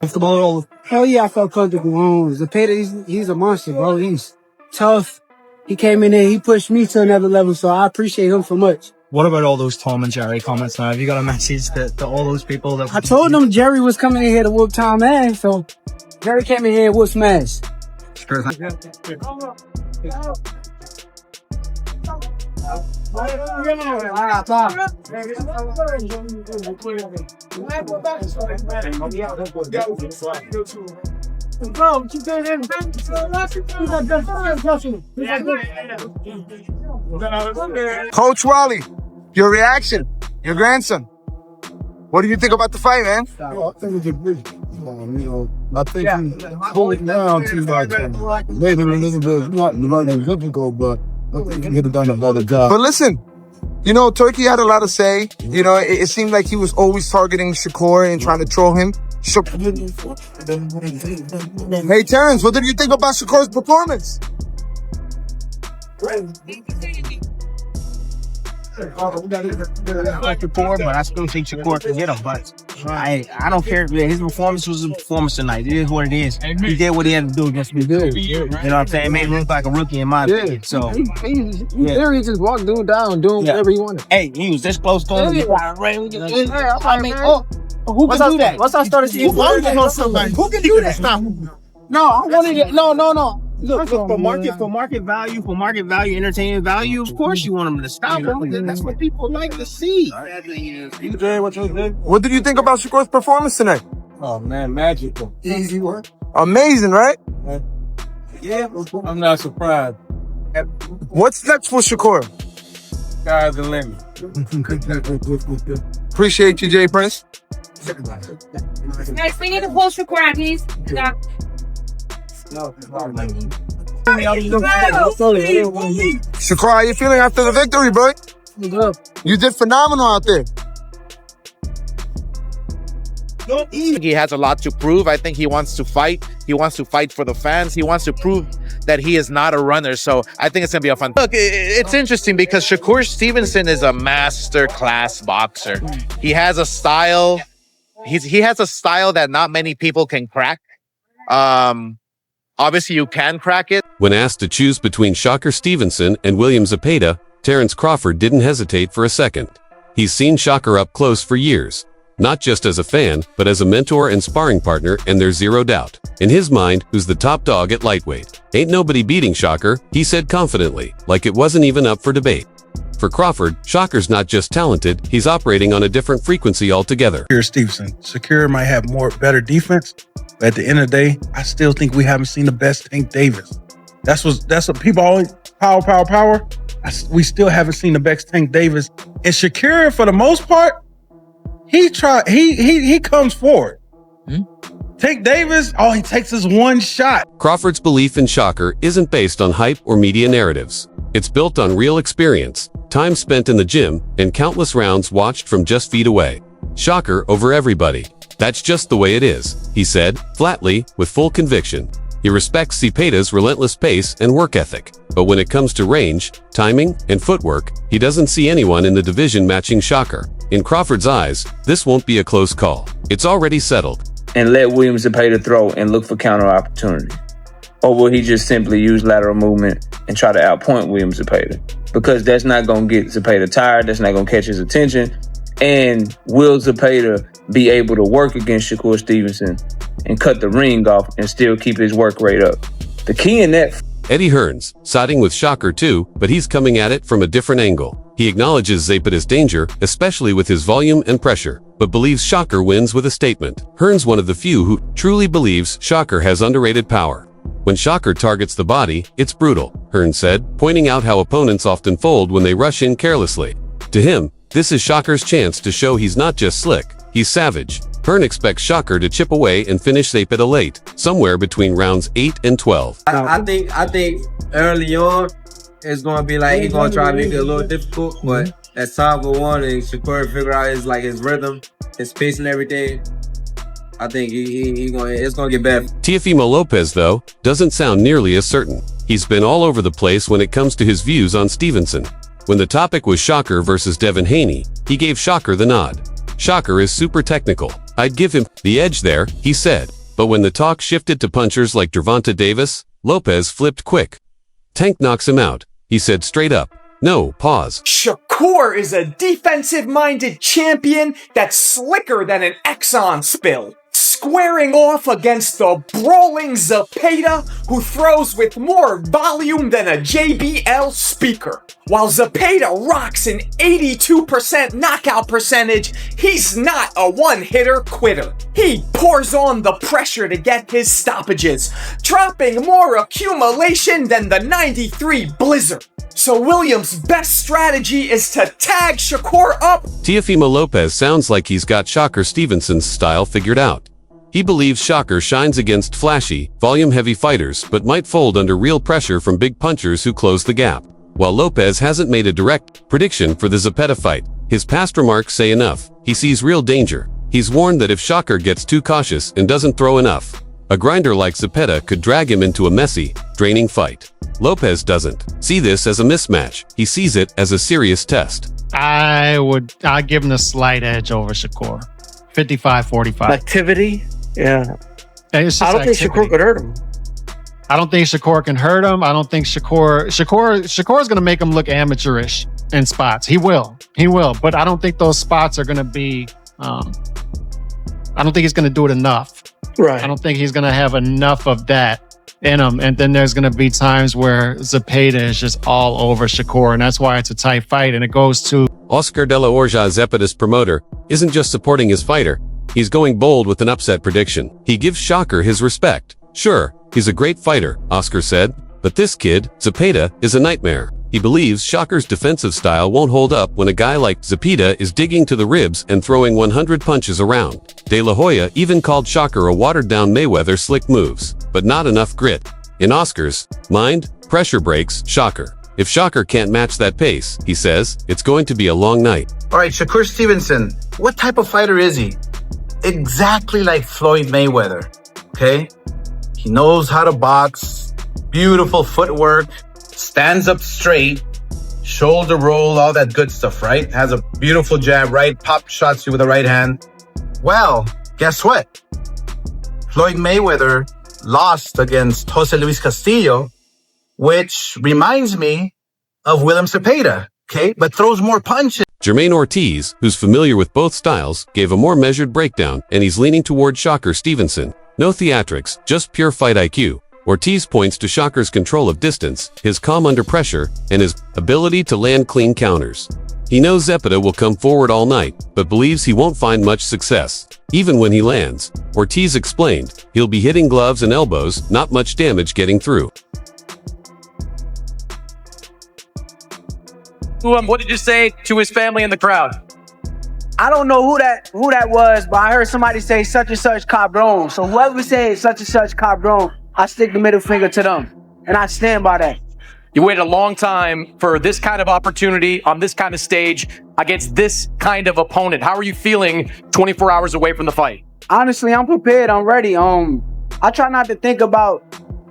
Comfortable? Hell yeah, I felt comfortable. Zepeda, he's a monster, bro. He's tough. He came in there, he pushed me to another level, so I appreciate him so much. What about all those Tom and Jerry comments now? Have you got a message to all those people that... I told them Jerry was coming in here to whoop Tom ass, so Jerry came in here and whooped smash. Sure. Coach Wally, your reaction, your grandson. What do you think about the fight, man? Well, I think it's a big, I think he's pulling down to like later a little bit, not difficult, but I think he could have done another job. But listen, Turkey had a lot to say. It seemed like he was always targeting Shakur and trying to troll him. Hey, Terence, what did you think about Shakur's performance? But I still think Shakur can get him. But I don't care. His performance was a performance tonight. It is what it is. He did what he had to do against me. You know what I'm saying? It made him look like a rookie in my opinion. So He just walked dude down, doing whatever he wanted. hey, he was this close to him. I mean, who Once can do that? Once I started seeing Who can do that? No, I wanted it. No. Look, for market value, entertainment value, of course you want him to stop him. That's what people like to see. What did you think about Shakur's performance tonight? Oh man, magical. Easy work. Amazing, right? Yeah, I'm not surprised. What's next for Shakur? Sky's the limit. Appreciate you, Jay Prince. Guys, we need to post record, please. Yeah. Shakur, how you feeling after the victory, bro? You did phenomenal out there. He has a lot to prove. I think he wants to fight. He wants to fight for the fans. He wants to prove that he is not a runner. So I think it's going to be a fun. Look, it's interesting because Shakur Stevenson is a masterclass boxer. He has a style. He has a style that not many people can crack. Obviously, you can crack it. When asked to choose between Shakur Stevenson and William Zepeda, Terence Crawford didn't hesitate for a second. He's seen Shakur up close for years, not just as a fan, but as a mentor and sparring partner, and there's zero doubt. In his mind, who's the top dog at lightweight? Ain't nobody beating Shakur, he said confidently, like it wasn't even up for debate. For Crawford, Shakur's not just talented, he's operating on a different frequency altogether. Shakur Stevenson. Shakur might have better defense, but at the end of the day, I still think we haven't seen the best Tank Davis. That's what people always power. We still haven't seen the best Tank Davis. And Shakur, for the most part, he comes forward. Tank Davis, all he takes is one shot. Crawford's belief in Shakur isn't based on hype or media narratives. It's built on real experience, time spent in the gym, and countless rounds watched from just feet away. Shakur over everybody. That's just the way it is, he said, flatly, with full conviction. He respects Zepeda's relentless pace and work ethic, but when it comes to range, timing, and footwork, he doesn't see anyone in the division matching Shakur. In Crawford's eyes, this won't be a close call. It's already settled. And let William Zepeda throw and look for counter opportunity? Or will he just simply use lateral movement and try to outpoint William Zepeda? Because that's not going to get Zepeda tired, that's not going to catch his attention. And will Zepeda be able to work against Shakur Stevenson and cut the ring off and still keep his work rate up? The key in that... Eddie Hearn's siding with Shakur too, but he's coming at it from a different angle. He acknowledges Zepeda's danger, especially with his volume and pressure, but believes Shakur wins with a statement. Hearn's one of the few who truly believes Shakur has underrated power. When Shakur targets the body, it's brutal, Hearn said, pointing out how opponents often fold when they rush in carelessly. To him, this is Shakur's chance to show he's not just slick, he's savage. Hearn expects Shakur to chip away and finish Zepeda late, somewhere between rounds 8 and 12. I think early on, it's going to be like he's going to try to make it a little difficult, but as time go on and Shakur figure out his rhythm, his pace and everything, I think it's going to get better. Teofimo Lopez, though, doesn't sound nearly as certain. He's been all over the place when it comes to his views on Stevenson. When the topic was Shakur versus Devin Haney, he gave Shakur the nod. Shakur is super technical, I'd give him the edge there, he said. But when the talk shifted to punchers like Gervonta Davis, Lopez flipped quick. Tank knocks him out, he said straight up. No, pause. Shakur is a defensive-minded champion that's slicker than an Exxon spill, squaring off against the brawling Zepeda, who throws with more volume than a JBL speaker. While Zepeda rocks an 82% knockout percentage, he's not a one-hitter quitter. He pours on the pressure to get his stoppages, dropping more accumulation than the '93 Blizzard. So William's best strategy is to tag Shakur up. Teofimo Lopez sounds like he's got Shakur Stevenson's style figured out. He believes Shakur shines against flashy, volume-heavy fighters but might fold under real pressure from big punchers who close the gap. While Lopez hasn't made a direct prediction for the Zepeda fight, his past remarks say enough. He sees real danger. He's warned that if Shakur gets too cautious and doesn't throw enough, a grinder like Zepeda could drag him into a messy, draining fight. Lopez doesn't see this as a mismatch. He sees it as a serious test. I'd give him a slight edge over Shakur. 55-45. Activity? Yeah. It's just I don't think activity. Shakur could hurt him. I don't think Shakur can hurt him. I don't think Shakur is going to make him look amateurish in spots. He will. But I don't think those spots are going to be, I don't think he's going to do it enough. Right. I don't think he's going to have enough of that in him. And then there's going to be times where Zepeda is just all over Shakur. And that's why it's a tight fight. And it goes to Oscar de la Hoya, Zepeda's promoter, isn't just supporting his fighter. He's going bold with an upset prediction. He gives Shakur his respect. Sure, he's a great fighter, Oscar said, but this kid, Zepeda, is a nightmare. He believes Shakur's defensive style won't hold up when a guy like Zepeda is digging to the ribs and throwing 100 punches around. De La Hoya even called Shakur a watered-down Mayweather slick moves, but not enough grit. In Oscar's mind, pressure breaks Shakur. If Shakur can't match that pace, he says, it's going to be a long night. All right, Shakur Stevenson, what type of fighter is he? Exactly like Floyd Mayweather, okay? He knows how to box, beautiful footwork, stands up straight, shoulder roll, all that good stuff, right? Has a beautiful jab, right? Pop shots you with the right hand. Well, guess what? Floyd Mayweather lost against Jose Luis Castillo, which reminds me of William Zepeda, okay? But throws more punches. Jermaine Ortiz, who's familiar with both styles, gave a more measured breakdown, and he's leaning toward Shakur Stevenson. No theatrics, just pure fight IQ. Ortiz points to Shakur's control of distance, his calm under pressure, and his ability to land clean counters. He knows Zepeda will come forward all night, but believes he won't find much success. Even when he lands, Ortiz explained, he'll be hitting gloves and elbows, not much damage getting through. What did you say to his family in the crowd? I don't know who that was, but I heard somebody say such and such cabron. So whoever said such and such cabron, I stick the middle finger to them. And I stand by that. You waited a long time for this kind of opportunity on this kind of stage against this kind of opponent. How are you feeling 24 hours away from the fight? Honestly, I'm prepared. I'm ready. I try not to think about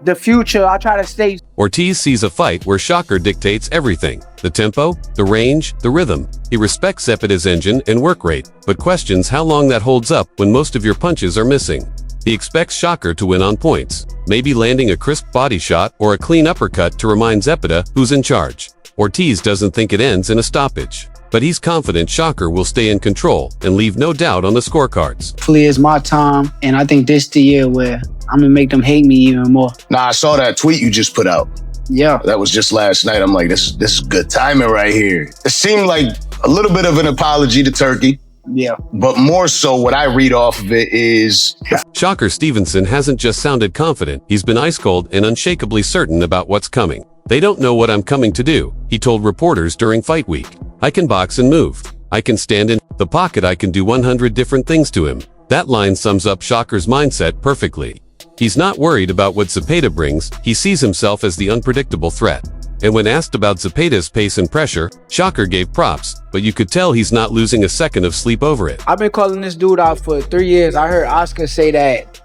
the future. I try to stay. Ortiz sees a fight where Shakur dictates everything. The tempo, the range, the rhythm. He respects Zepeda's engine and work rate, but questions how long that holds up when most of your punches are missing. He expects Shakur to win on points, maybe landing a crisp body shot or a clean uppercut to remind Zepeda who's in charge. Ortiz doesn't think it ends in a stoppage, but he's confident Shakur will stay in control and leave no doubt on the scorecards. Hopefully it's my time, and I think this the year where I'm gonna make them hate me even more. Nah, I saw that tweet you just put out. Yeah. That was just last night. I'm like, this is good timing right here. It seemed like a little bit of an apology to Turkey. Yeah. But more so what I read off of it is... Shakur Stevenson hasn't just sounded confident, he's been ice cold and unshakably certain about what's coming. They don't know what I'm coming to do, he told reporters during fight week. I can box and move. I can stand in the pocket. I can do 100 different things to him. That line sums up Shakur's mindset perfectly. He's not worried about what Zepeda brings, he sees himself as the unpredictable threat. And when asked about Zepeda's pace and pressure, Shakur gave props, but you could tell he's not losing a second of sleep over it. I've been calling this dude out for 3 years. I heard Oscar say that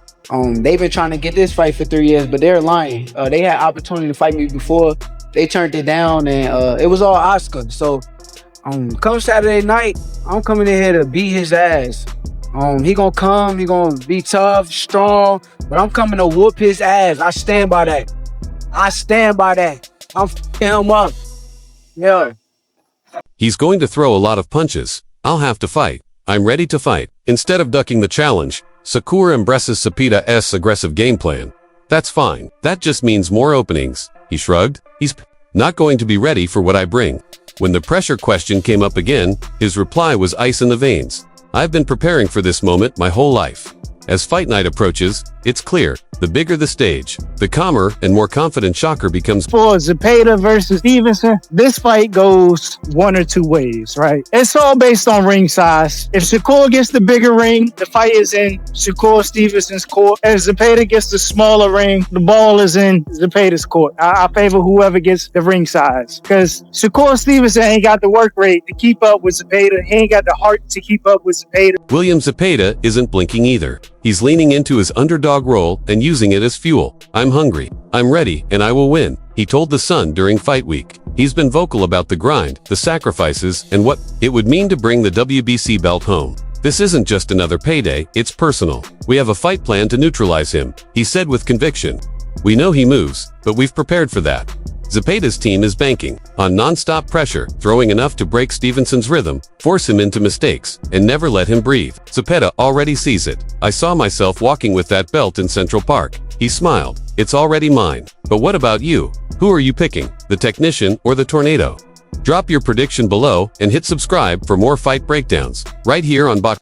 they've been trying to get this fight for 3 years, but they're lying. They had opportunity to fight me before. They turned it down, and it was all Oscar. So come Saturday night, I'm coming in here to beat his ass. He gonna come, he gonna be tough, strong, but I'm coming to whoop his ass. I stand by that. I'm f***ing him up. Yeah. He's going to throw a lot of punches. I'll have to fight. I'm ready to fight. Instead of ducking the challenge, Shakur embraces Zepeda's aggressive game plan. That's fine. That just means more openings. He shrugged. He's not going to be ready for what I bring. When the pressure question came up again, his reply was ice in the veins. I've been preparing for this moment my whole life. As fight night approaches, it's clear, the bigger the stage, the calmer and more confident Shakur becomes. For Zepeda versus Stevenson, this fight goes one or two ways, right? It's all based on ring size. If Shakur gets the bigger ring, the fight is in Shakur Stevenson's court. If Zepeda gets the smaller ring, the ball is in Zepeda's court. I favor whoever gets the ring size, because Shakur Stevenson ain't got the work rate to keep up with Zepeda. He ain't got the heart to keep up with Zepeda. William Zepeda isn't blinking either. He's leaning into his underdog role and using it as fuel. I'm hungry, I'm ready, and I will win, he told The Sun during fight week. He's been vocal about the grind, the sacrifices, and what it would mean to bring the WBC belt home. This isn't just another payday, it's personal. We have a fight plan to neutralize him, he said with conviction. We know he moves, but we've prepared for that. Zepeda's team is banking on non-stop pressure, throwing enough to break Stevenson's rhythm, force him into mistakes, and never let him breathe. Zepeda already sees it. I saw myself walking with that belt in Central Park. He smiled. It's already mine. But what about you? Who are you picking, the technician or the tornado? Drop your prediction below and hit subscribe for more fight breakdowns, right here on Boxonic.